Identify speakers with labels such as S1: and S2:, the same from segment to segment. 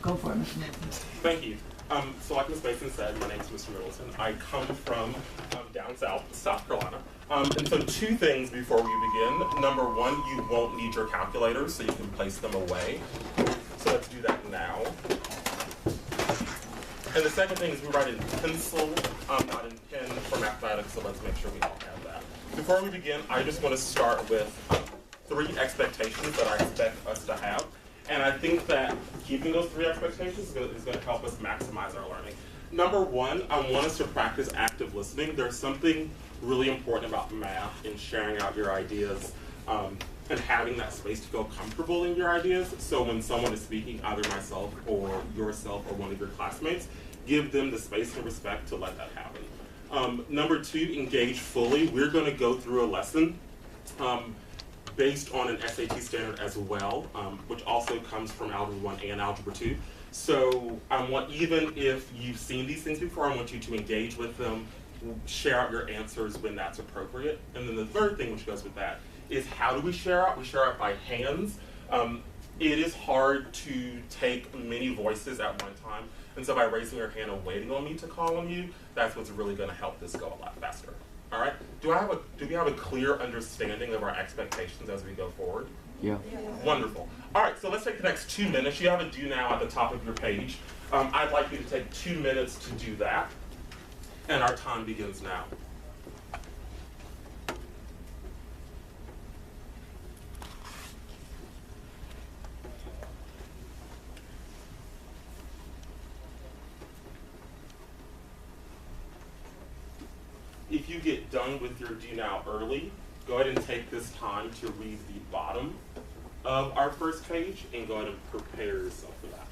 S1: Go for it, Mr. Middleton.
S2: Thank you. So like Ms. Mason said, my name is Mr. Middleton. I come from down south, South Carolina. And so two things before we begin. Number one, you won't need your calculators, so you can place them away. So let's do that now. And the second thing is we write in pencil, not in pen for mathematics, so let's make sure we all have that. Before we begin, I just want to start with 3 expectations that I expect us to have. And I think that keeping those 3 expectations is going to help us maximize our learning. Number one, I want us to practice active listening. There's something really important about math and sharing out your ideas and having that space to feel comfortable in your ideas. So when someone is speaking, either myself or yourself or one of your classmates, give them the space and respect to let that happen. Number 2, engage fully. We're going to go through a lesson based on an SAT standard as well, which also comes from Algebra 1 and Algebra 2. So I want, even if you've seen these things before, I want you to engage with them, share out your answers when that's appropriate. And then the third thing which goes with that is, how do we share out? We share out by hands. It is hard to take many voices at one time. And so by raising your hand and waiting on me to call on you, that's what's really gonna help this go a lot faster. All right, do we have a clear understanding of our expectations as we go forward?
S3: Yeah.
S2: Wonderful. All right, so let's take the next 2 minutes. You have a do now at the top of your page. I'd like you to take 2 minutes to do that. And our time begins now. If you get done with your do now early, go ahead and take this time to read the bottom of our first page and go ahead and prepare yourself for that.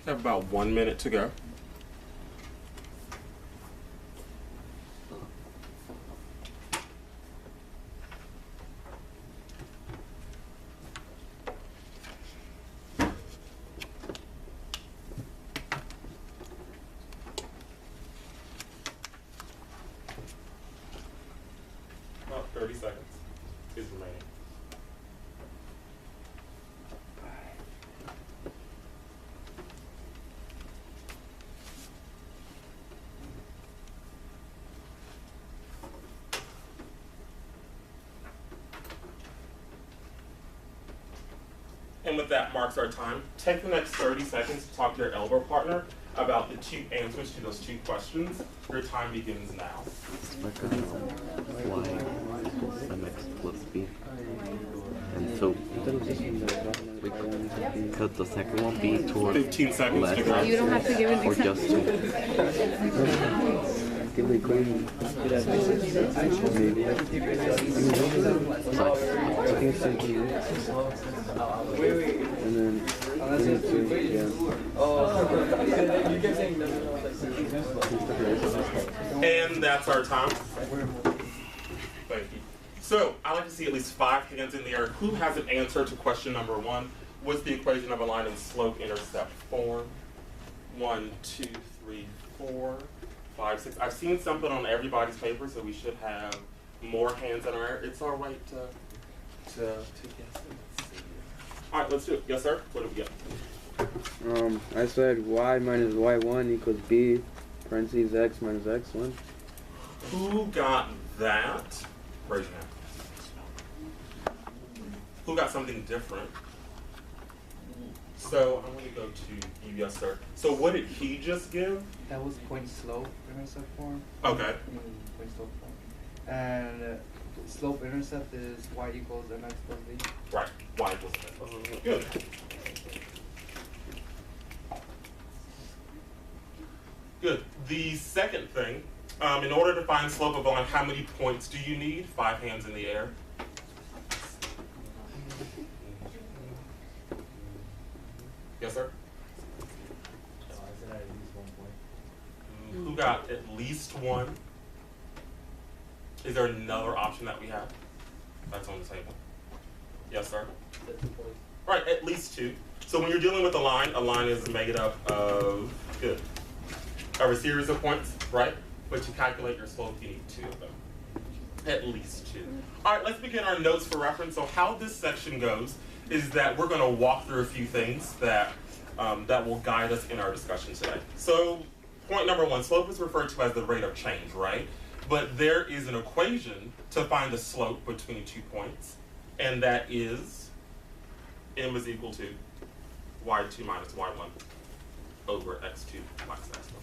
S2: We have about 1 minute to go. About 30 seconds is remaining. And with that marks our time. Take the next 30 seconds to talk to your elbow partner about the 2 answers to those 2 questions. Your time begins now.
S3: Y equals mx plus b. And so we could the second one be towards
S2: 15 seconds
S3: left
S2: to go.
S4: You don't have to give an
S3: or
S4: example.
S3: just
S2: And that's our time. Thank you. So I like to see at least 5 hands in the air. Who has an answer to question number 1? What's the equation of a line in slope-intercept form? 1, 2, 3, 4, 5, 6. I've seen something on everybody's paper, so we should have more hands in our air. It's all right to guess. Let's see. All right, let's do it. Yes, sir. What do we get?
S5: I said y minus y1 equals b, parentheses x minus x1.
S2: Who got that? Raise your hand. Who got something different? So I'm going to go to you, yes, sir. So what did he just give?
S6: That was point slope intercept form.
S2: Okay.
S6: Point slope form. And slope intercept is y equals mx plus b.
S2: Right. Y equals mx plus b. Good. Good. The second thing, in order to find slope of a line, how many points do you need? 5 hands in the air. Yes, sir? got at least one. Is there another option that we have that's on the table? Yes, sir? Right, at least two. So when you're dealing with a line is made up of, of a series of points, right? But to calculate your slope, you need two of them. At least two. All right, let's begin our notes for reference. So how this section goes is that we're going to walk through a few things that, that will guide us in our discussion today. So point number one, slope is referred to as the rate of change, right? But there is an equation to find the slope between 2 points, and that is m is equal to y2 minus y1 over x2 minus x1,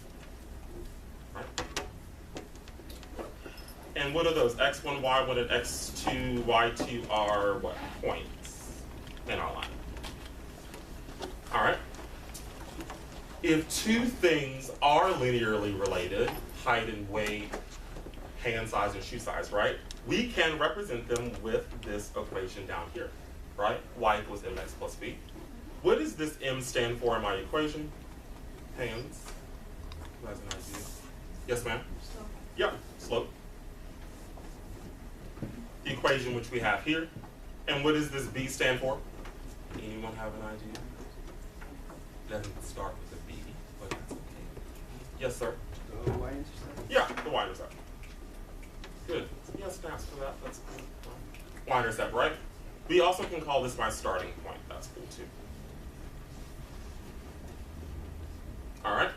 S2: right? And what are those? x1, y1, and x2, y2 are what? Points in our line. All right? If two things are linearly related, height and weight, hand size and shoe size, right? We can represent them with this equation down here, right? Y equals mx plus b. What does this m stand for in my equation? Hands. Who has an idea? Yes, ma'am? Slope. Yep, slope. The equation which we have here. And what does this b stand for? Anyone have an idea? It doesn't start with a b, but that's okay. Yes, sir?
S6: The y-intercept?
S2: Yeah, the y-intercept. Good. Yes, snaps for that. That's cool. Y-intercept, right? We also can call this my starting point. That's cool too. All right.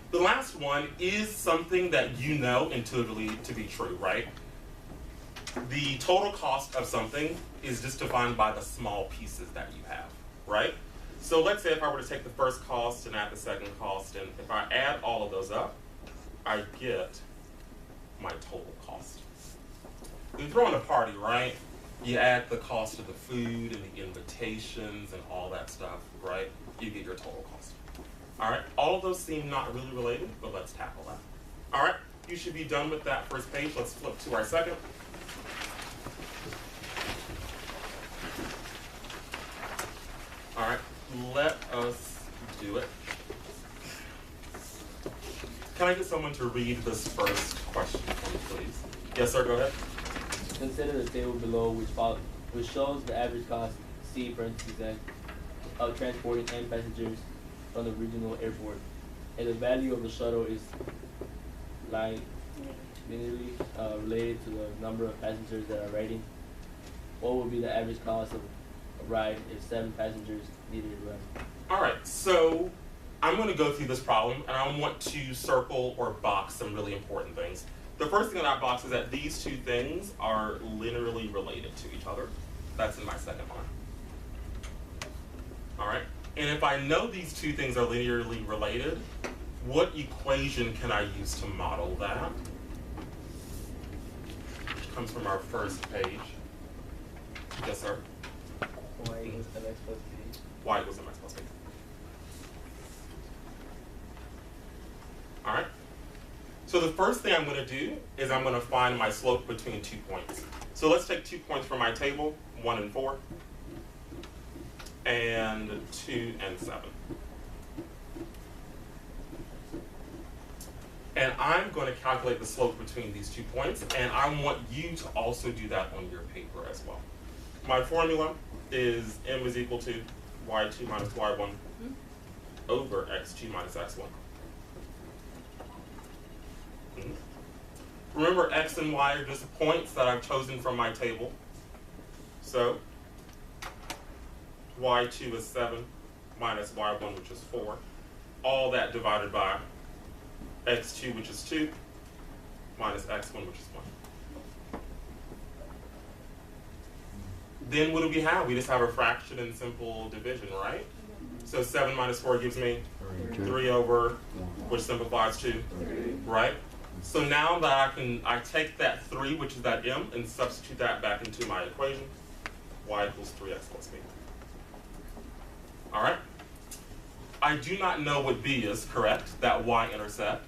S2: The last one is something that you know intuitively to be true, right? The total cost of something is just defined by the small pieces that you have, right? So let's say if I were to take the first cost and add the second cost, and if I add all of those up, I get my total cost. When you throw in a party, right? You add the cost of the food and the invitations and all that stuff, right? You get your total cost. All right, all of those seem not really related, but let's tackle that. All right, you should be done with that first page. Let's flip to our second. All right, let us do it. Can I get someone to read this first question for me, please? Yes, sir, go ahead.
S4: Consider the table below which shows the average cost, C parentheses X, of transporting N passengers from the regional airport. And the value of the shuttle is linearly related to the number of passengers that are riding. What would be the average cost of a ride if 7 passengers needed a ride?
S2: All right, so I'm going to go through this problem, and I want to circle or box some really important things. The first thing in that box is that these two things are linearly related to each other. That's in my second line. All right, and if I know these two things are linearly related, what equation can I use to model that? Which comes from our first page. Yes, sir?
S4: Y equals mx plus b.
S2: Y equals mx plus b. All right. So the first thing I'm going to do is I'm going to find my slope between 2 points. So let's take 2 points from my table, 1 and 4, and 2 and 7. And I'm going to calculate the slope between these 2 points, and I want you to also do that on your paper as well. My formula is m is equal to y2 minus y1 over x2 minus x1. Remember, x and y are just points that I've chosen from my table. So y2 is 7 minus y1, which is 4. All that divided by x2, which is 2, minus x1, which is 1. Then what do we have? We just have a fraction and simple division, right? So 7 minus 4 gives me 3 over, which simplifies to, right? So now that I take that 3, which is that m, and substitute that back into my equation. Y equals 3x plus b. All right? I do not know what b is, correct, that y-intercept,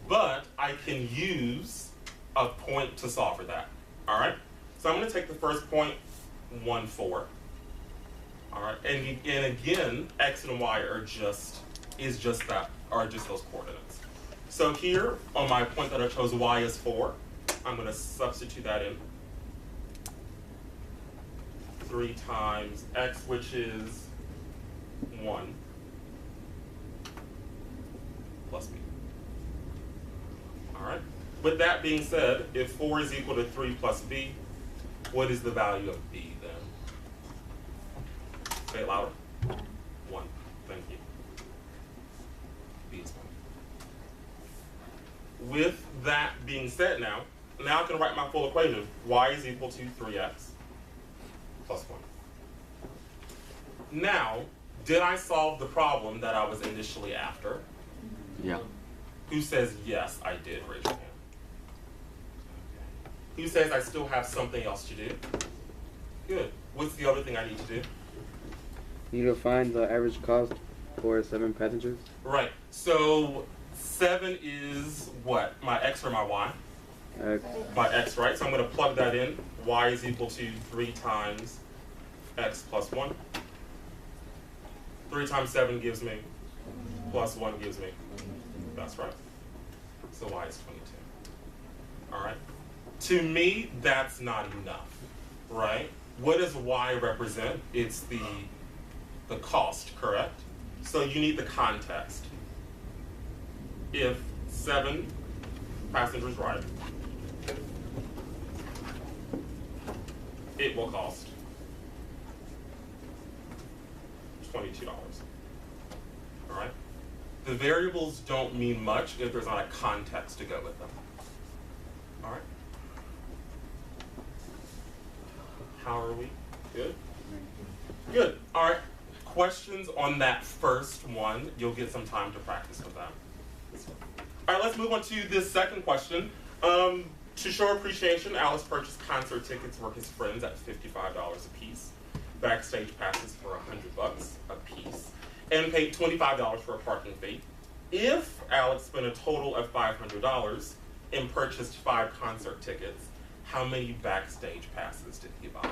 S2: but I can use a point to solve for that. All right? So I'm going to take the first point, 1, 4. All right? And again, x and y are just those coordinates. So here, on my point that I chose y is 4, I'm going to substitute that in. 3 times x, which is 1, plus b. All right. With that being said, if 4 is equal to 3 plus b, what is the value of b then? Say it louder. 1. Thank you. B is 1. With that being said now I can write my full equation. Y is equal to 3x plus 1. Now, did I solve the problem that I was initially after?
S3: Yeah.
S2: Who says yes, I did? Raise your hand. Who says I still have something else to do? Good. What's the other thing I need to do?
S5: You need to find the average cost for 7 passengers.
S2: Right. So 7 is what? My x or my y?
S5: X.
S2: My x, right? So I'm going to plug that in. Y is equal to 3 times x plus 1. 3 times 7 gives me, plus 1 gives me. That's right. So y is 22. All right. To me, that's not enough, right? What does y represent? It's the cost, correct? So you need the context. If 7 passengers ride, it will cost $22. All right? The variables don't mean much if there's not a context to go with them. All right? How are we? Good? Good. All right. Questions on that first one? You'll get some time to practice with that. All right, let's move on to this second question. To show appreciation, Alice purchased concert tickets for his friends at $55 a piece, backstage passes for $100 a piece, and paid $25 for a parking fee. If Alex spent a total of $500 and purchased 5 concert tickets, how many backstage passes did he buy?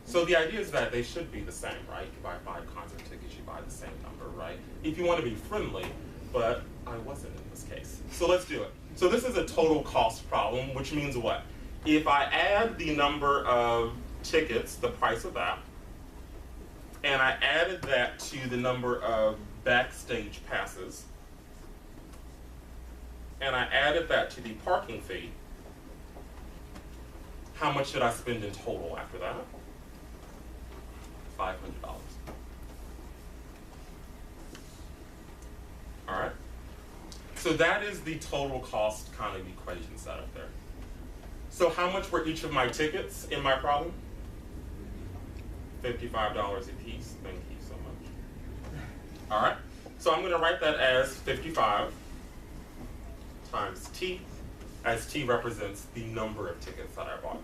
S2: So the idea is that they should be the same, right? You buy 5 concert tickets, you buy the same number, right? If you want to be friendly, but I wasn't in this case. So let's do it. So this is a total cost problem, which means what? If I add the number of tickets, the price of that, and I added that to the number of backstage passes, and I added that to the parking fee, how much did I spend in total after that? $500. All right? So that is the total cost kind of equation set up there. So how much were each of my tickets in my problem? $55 a piece. Thank you so much. All right? So I'm going to write that as 55 times T, as T represents the number of tickets that I bought.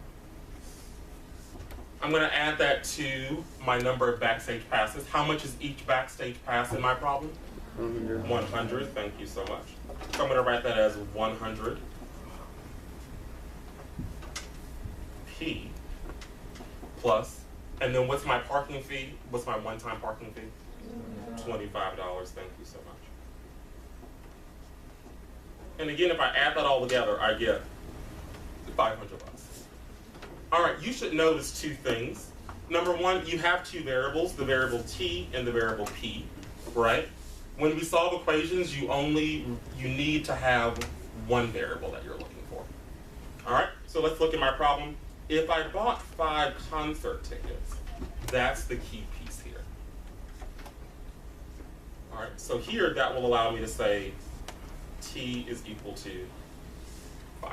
S2: I'm going to add that to my number of backstage passes. How much is each backstage pass in my problem?
S5: 100.
S2: 100. Thank you so much. So I'm going to write that as 100 P plus, and then what's my parking fee? What's my one-time parking fee? $25. Thank you so much. And again, if I add that all together, I get $500. All right, you should notice 2 things. Number one, you have 2 variables, the variable T and the variable P, right? When we solve equations, you need to have one variable that you're looking for. All right, so let's look at my problem. If I bought 5 concert tickets, that's the key piece here. All right, so here that will allow me to say T is equal to 5.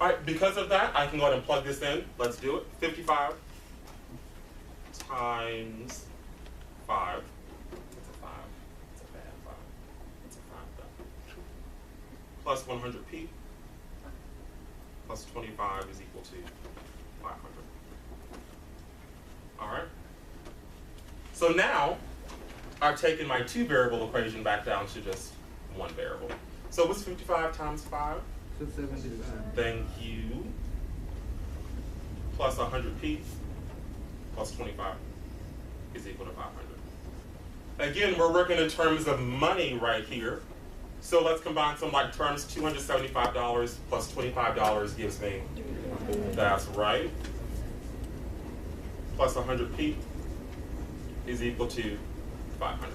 S2: All right, because of that, I can go ahead and plug this in. Let's do it. 55 times 5. It's a 5. It's a bad 5. It's a 5 though. Plus 100p plus 25 is equal to 500. All right. So now I've taken my 2 variable equation back down to just 1 variable. So what's 55 times 5?
S6: 275.
S2: Thank you. Plus 100p plus 25 is equal to 500. again, we're working in terms of money right here. So let's combine some like terms. $275 plus $25 gives me, that's right, plus 100p is equal to 500.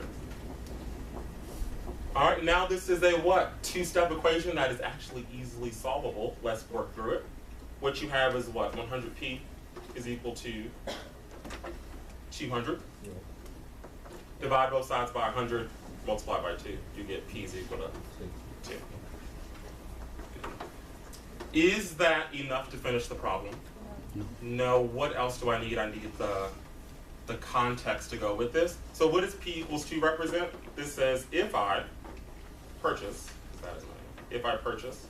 S2: All right, now this is a what? Two-step equation that is actually easily solvable. Let's work through it. What you have is what? 100p is equal to 200. Divide both sides by 100, multiply by 2. You get p is equal to 2. Is that enough to finish the problem? No. What else do I need? I need the context to go with this. So what does p equals 2 represent? This says if I purchase, if I purchase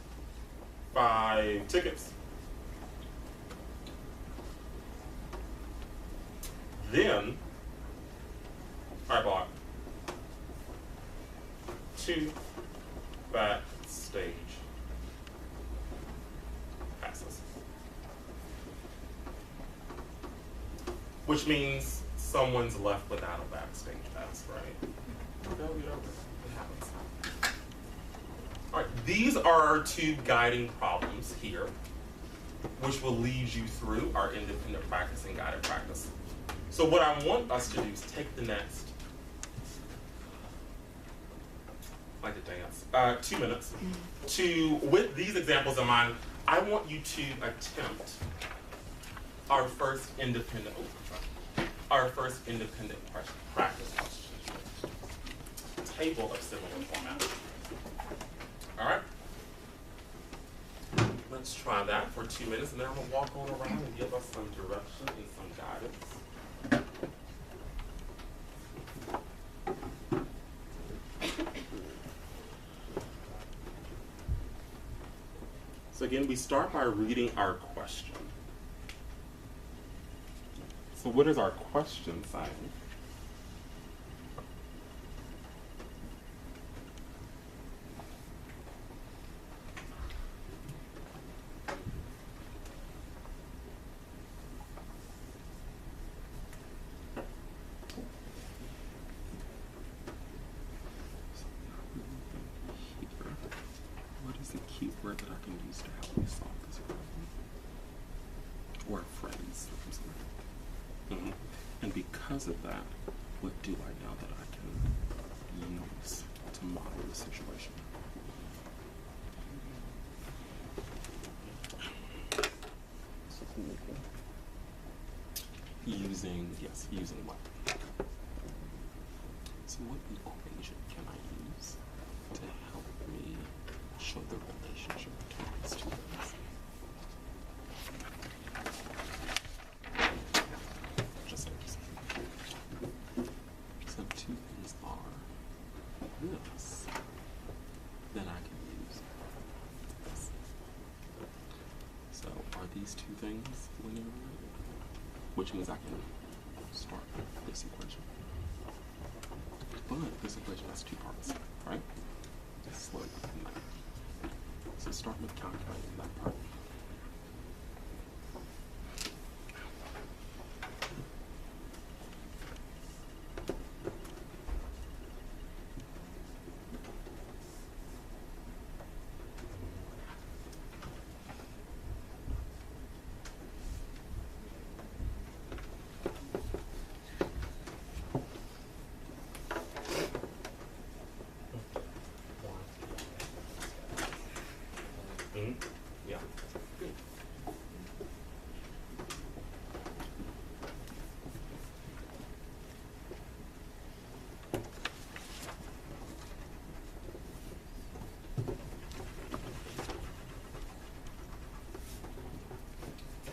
S2: 5 tickets, then I bought 2 backstage passes. Which means someone's left without a backstage pass, right? It happens. All right, these are our 2 guiding problems here, which will lead you through our independent practice and guided practice. So what I want us to do is take the next, I like to dance, 2 minutes to, with these examples in mind, I want you to attempt our first independent practice question. Table of similar format. All right? Let's try that for 2 minutes, and then I'm gonna walk on around and give us some direction and some guidance. So again, we start by reading our question. So what is our question saying? What is a cute word that I can use to help me solve this problem? Or a phrase or something. And because of that, what do I know that I can use to model the situation? Using what? So what equation can I use to help me show the relationship between these 2 things? Just so 2 things are this, then I can use this. So are these 2 things linear related? Which means I can start this equation. But this equation has 2 parts, right? Slope and that. So start with calculating that part. Yeah. Good.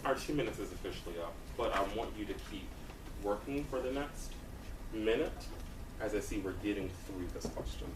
S2: Our 2 minutes is officially up, but I want you to keep working for the next minute as I see we're getting through this question.